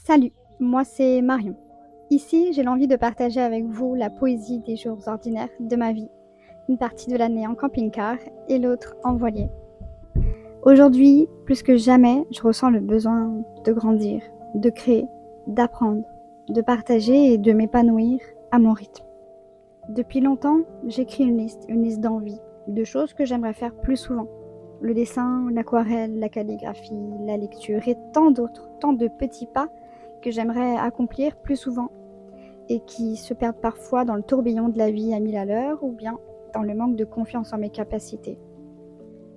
Salut, moi c'est Marion. Ici, j'ai l'envie de partager avec vous la poésie des jours ordinaires de ma vie. Une partie de l'année en camping-car et l'autre en voilier. Aujourd'hui, plus que jamais, je ressens le besoin de grandir, de créer, d'apprendre, de partager et de m'épanouir à mon rythme. Depuis longtemps, j'écris une liste d'envies, de choses que j'aimerais faire plus souvent. Le dessin, l'aquarelle, la calligraphie, la lecture et tant d'autres, tant de petits pas que j'aimerais accomplir plus souvent et qui se perdent parfois dans le tourbillon de la vie à 1000 à l'heure ou bien dans le manque de confiance en mes capacités.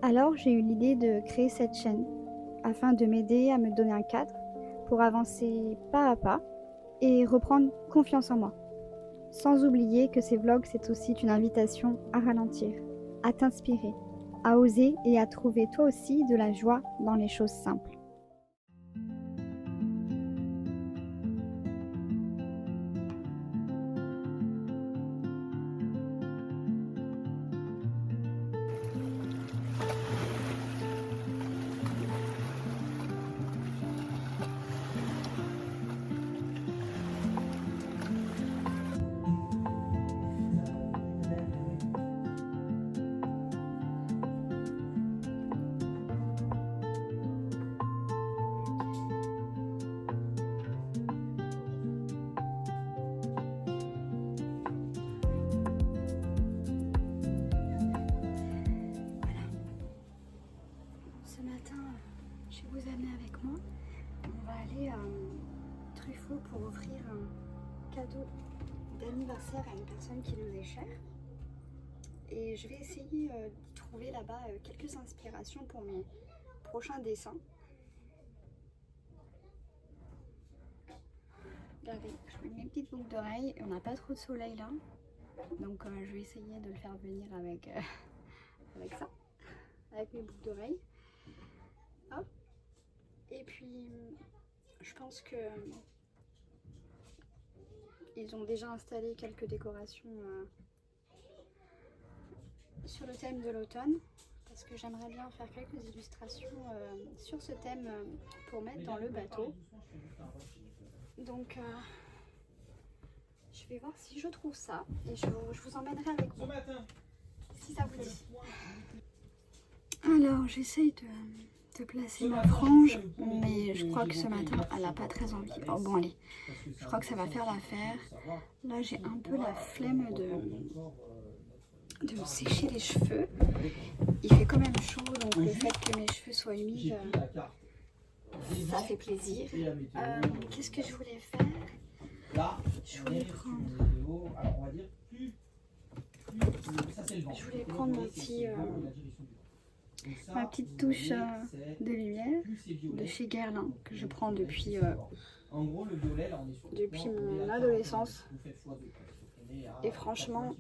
Alors j'ai eu l'idée de créer cette chaîne afin de m'aider à me donner un cadre pour avancer pas à pas et reprendre confiance en moi. Sans oublier que ces vlogs, c'est aussi une invitation à ralentir, à t'inspirer, à oser et à trouver toi aussi de la joie dans les choses simples. Ce matin, je vais vous amener avec moi. On va aller à Truffaut pour offrir un cadeau d'anniversaire à une personne qui nous est chère. Et je vais essayer d'y trouver là-bas quelques inspirations pour mes prochains dessins. Regardez, je mets mes petites boucles d'oreilles. On n'a pas trop de soleil là. Donc je vais essayer de le faire venir avec, avec ça, avec mes boucles d'oreilles. Hop. Et puis, je pense que ils ont déjà installé quelques décorations sur le thème de l'automne, parce que j'aimerais bien faire quelques illustrations sur ce thème pour mettre dans le bateau. Donc, je vais voir si je trouve ça et je vous emmènerai avec vous, si ça vous dit. Alors, j'essaye de placer ma frange, mais je crois que ce matin, elle n'a pas très envie. Oh, bon, allez, je crois que ça va faire l'affaire. Là, j'ai un peu la flemme de me sécher les cheveux. Il fait quand même chaud, donc le fait que mes cheveux soient humides, ça fait plaisir. Qu'est-ce que je voulais faire? Je voulais prendre ma petite touche de lumière de chez Guerlain que je prends depuis mon adolescence. Et franchement,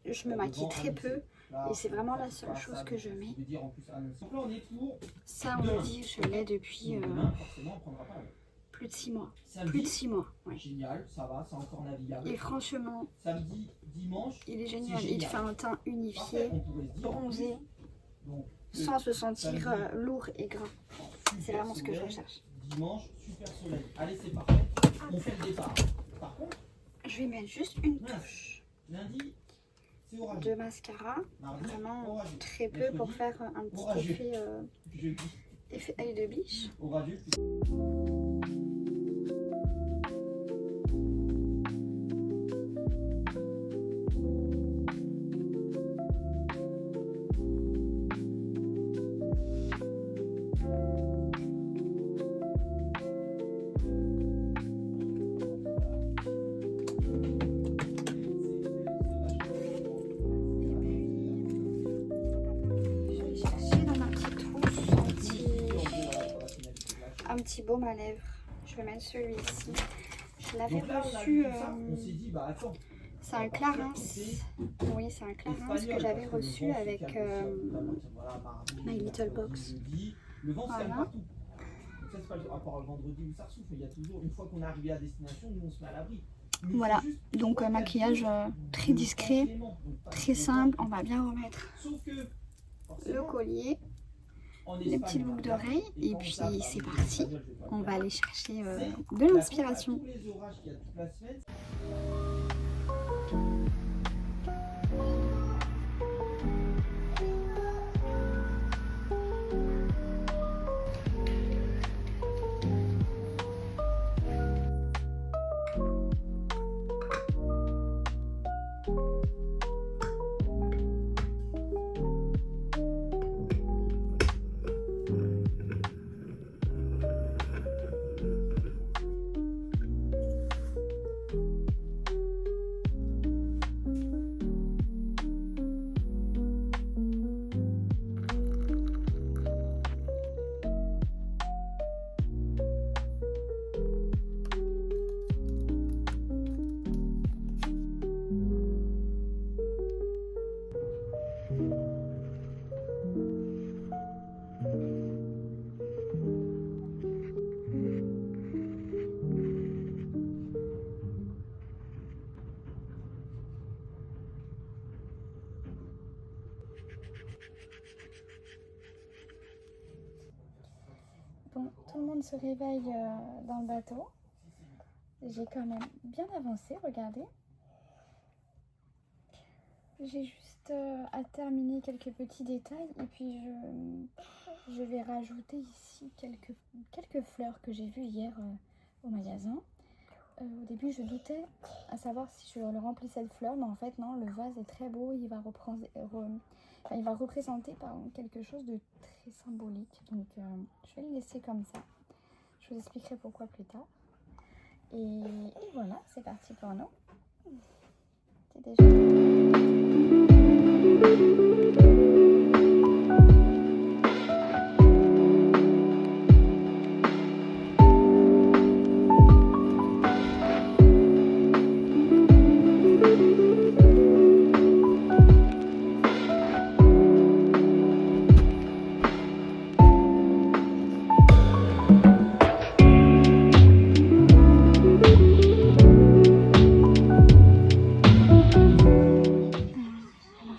je me maquille très peu et c'est vraiment la seule chose que je mets. Ça, on me dit, je l'ai depuis plus de 6 mois. Plus de 6 mois, ouais. Et franchement, il est génial. Il fait un teint unifié, bronzé, sans se sentir lourd et gras. C'est vraiment ce que je recherche. Dimanche, super soleil. Allez, c'est parfait. On fait le départ. Par contre, je vais mettre juste une touche de mascara, vraiment très peu pour faire un petit effet œil de biche. Un petit baume à lèvres. Je vais mettre celui-ci. Je l'avais reçu. C'est un Clarins. Oui, c'est un Clarins que j'avais reçu avec My Little Box. Voilà. Voilà, donc maquillage très discret, très simple. On va bien remettre le collier. les petites boucles d'oreilles et puis c'est parti. On va aller chercher de l'inspiration. Bon, tout le monde se réveille dans le bateau. J'ai quand même bien avancé, regardez. J'ai juste à terminer quelques petits détails et puis je vais rajouter ici quelques fleurs que j'ai vues hier au magasin. Au début, je doutais à savoir si je le remplissais de fleurs, mais en fait non, le vase est très beau, il va représenter quelque chose de très symbolique. Donc je vais le laisser comme ça. Je vous expliquerai pourquoi plus tard. Et voilà, c'est parti pour nous. C'est déjà...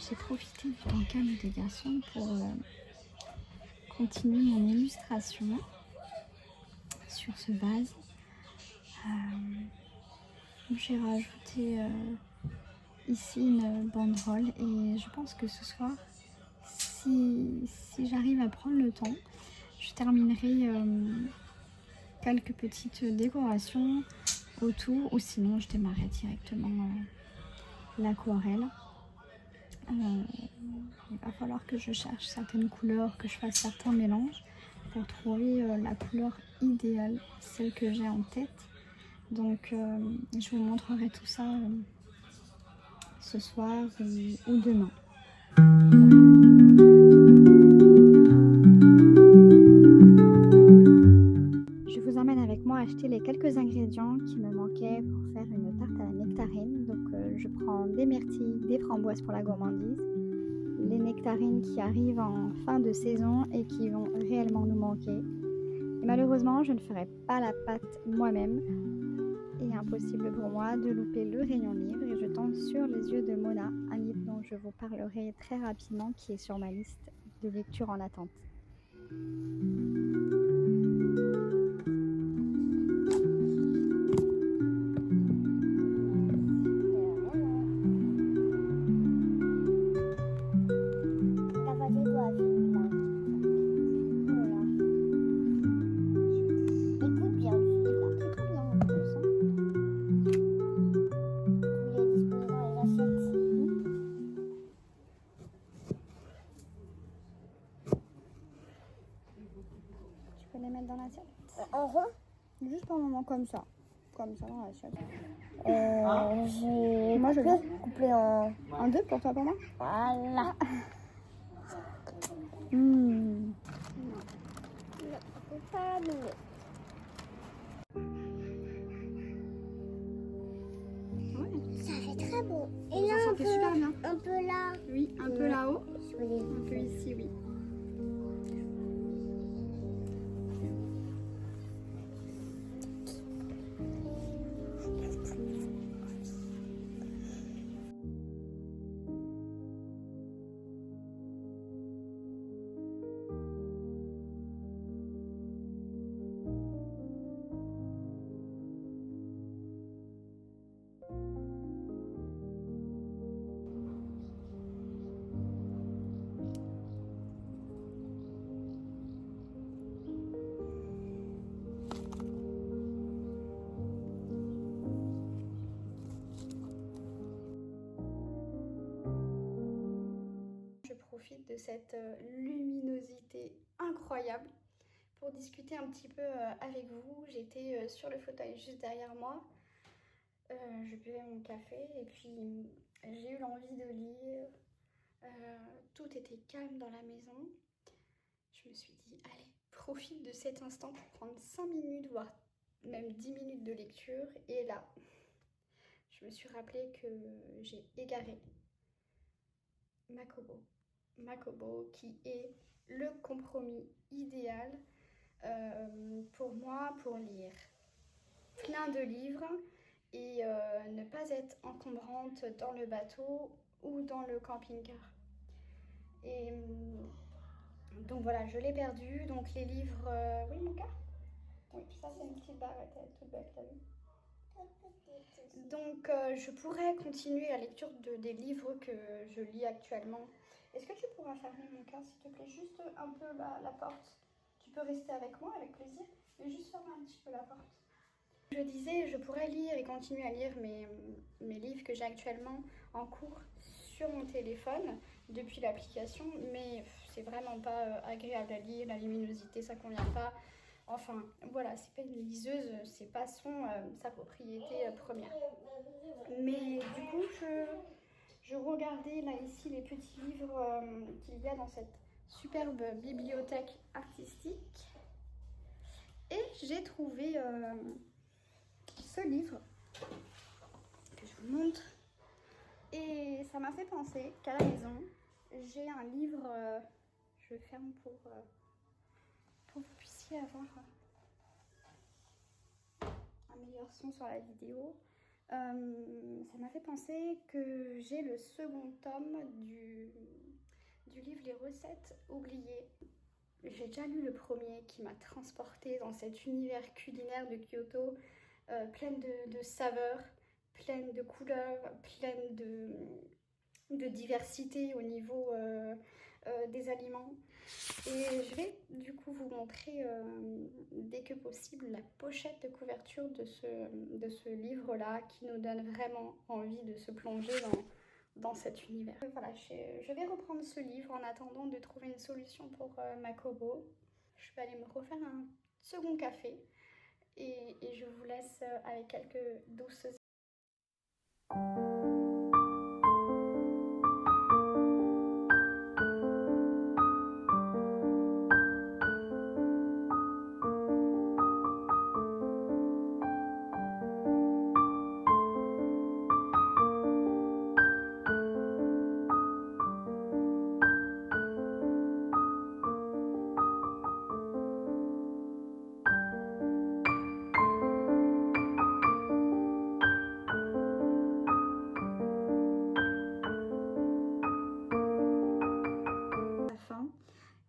J'ai profité du temps calme des garçons pour continuer mon illustration sur ce vase. J'ai rajouté ici une banderole et je pense que ce soir, si j'arrive à prendre le temps, je terminerai quelques petites décorations autour ou sinon je démarrerai directement l'aquarelle. Il va falloir que je cherche certaines couleurs, que je fasse certains mélanges pour trouver la couleur idéale, celle que j'ai en tête. Donc je vous montrerai tout ça ce soir ou demain. Je vous emmène avec moi acheter les quelques ingrédients qui me manquaient pour faire une tarte à la nectarine. Donc je prends des myrtilles, des framboises pour la gourmandise, les nectarines qui arrivent en fin de saison et qui vont réellement nous manquer. Et malheureusement, je ne ferai pas la pâte moi-même et impossible pour moi de louper le rayon livre et je tombe sur Les Yeux de Mona, un livre dont je vous parlerai très rapidement qui est sur ma liste de lecture en attente. Les mettre dans l'assiette juste pour un moment comme ça dans l'assiette. Moi je vais couper en deux pour toi pour moi. Voilà. Ça fait très beau. Et là Ça fait super bien. Un peu là. Oui, un peu là-haut, Oui. un peu ici, oui. de cette luminosité incroyable pour discuter un petit peu avec vous. J'étais sur le fauteuil juste derrière moi. Je buvais mon café et puis j'ai eu l'envie de lire. Tout était calme dans la maison. Je me suis dit, allez, profite de cet instant pour prendre 5 minutes, voire même 10 minutes de lecture. Et là, je me suis rappelé que j'ai égaré Makobo. Makobo qui est le compromis idéal pour moi pour lire plein de livres et ne pas être encombrante dans le bateau ou dans le camping-car. Et donc voilà, je l'ai perdu. Donc les livres... Oui, mon gars? Oui, ça c'est une petite barrette, elle est toute belle, t'as vu? Donc je pourrais continuer la lecture des livres que je lis actuellement. Est-ce que tu pourras fermer mon cœur s'il te plaît? Juste un peu la porte. Tu peux rester avec moi avec plaisir, mais juste fermer un petit peu la porte. Je disais, je pourrais lire et continuer à lire mes livres que j'ai actuellement en cours sur mon téléphone depuis l'application, mais c'est vraiment pas agréable à lire, la luminosité ça convient pas. Enfin, voilà, c'est pas une liseuse, c'est pas sa propriété première. Mais du coup, je regardais là ici les petits livres qu'il y a dans cette superbe bibliothèque artistique. Et j'ai trouvé ce livre que je vous montre. Et ça m'a fait penser qu'à la maison, j'ai un livre, je ferme pour que vous puissiez avoir un meilleur son sur la vidéo. Ça m'a fait penser que j'ai le second tome du livre Les recettes oubliées. J'ai déjà lu le premier qui m'a transportée dans cet univers culinaire de Kyoto, pleine de saveurs, pleine de couleurs, pleine de diversité au niveau des aliments. Et je vais du coup vous montrer dès que possible la pochette de couverture de ce livre-là qui nous donne vraiment envie de se plonger dans cet univers. Voilà, je vais reprendre ce livre en attendant de trouver une solution pour Makobo. Je vais aller me refaire un second café et je vous laisse avec quelques douces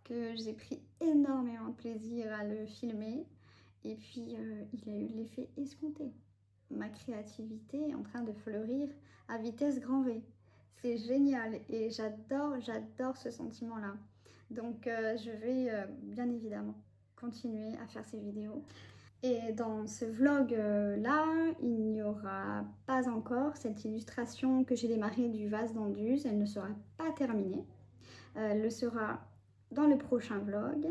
que j'ai pris énormément de plaisir à le filmer et puis il a eu l'effet escompté. Ma créativité est en train de fleurir à vitesse grand V. C'est génial et j'adore ce sentiment-là. Donc je vais bien évidemment continuer à faire ces vidéos. Et dans ce vlog-là, il n'y aura pas encore cette illustration que j'ai démarrée du vase d'Anduze. Elle ne sera pas terminée. Elle le sera dans le prochain vlog.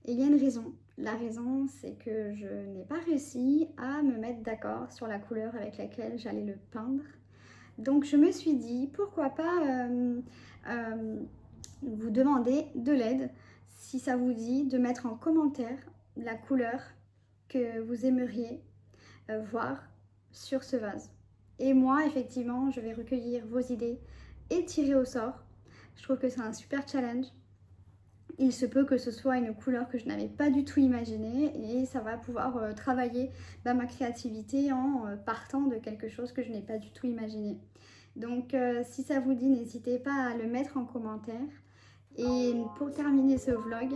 Et il y a une raison. La raison, c'est que je n'ai pas réussi à me mettre d'accord sur la couleur avec laquelle j'allais le peindre. Donc je me suis dit, pourquoi pas vous demander de l'aide, si ça vous dit de mettre en commentaire la couleur que vous aimeriez voir sur ce vase. Et moi, effectivement, je vais recueillir vos idées et tirer au sort. Je trouve que c'est un super challenge. Il se peut que ce soit une couleur que je n'avais pas du tout imaginée et ça va pouvoir travailler ma créativité en partant de quelque chose que je n'ai pas du tout imaginé. Donc si ça vous dit, n'hésitez pas à le mettre en commentaire. Et pour terminer ce vlog,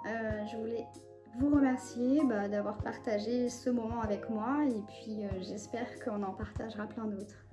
je voulais vous remercier d'avoir partagé ce moment avec moi et puis j'espère qu'on en partagera plein d'autres.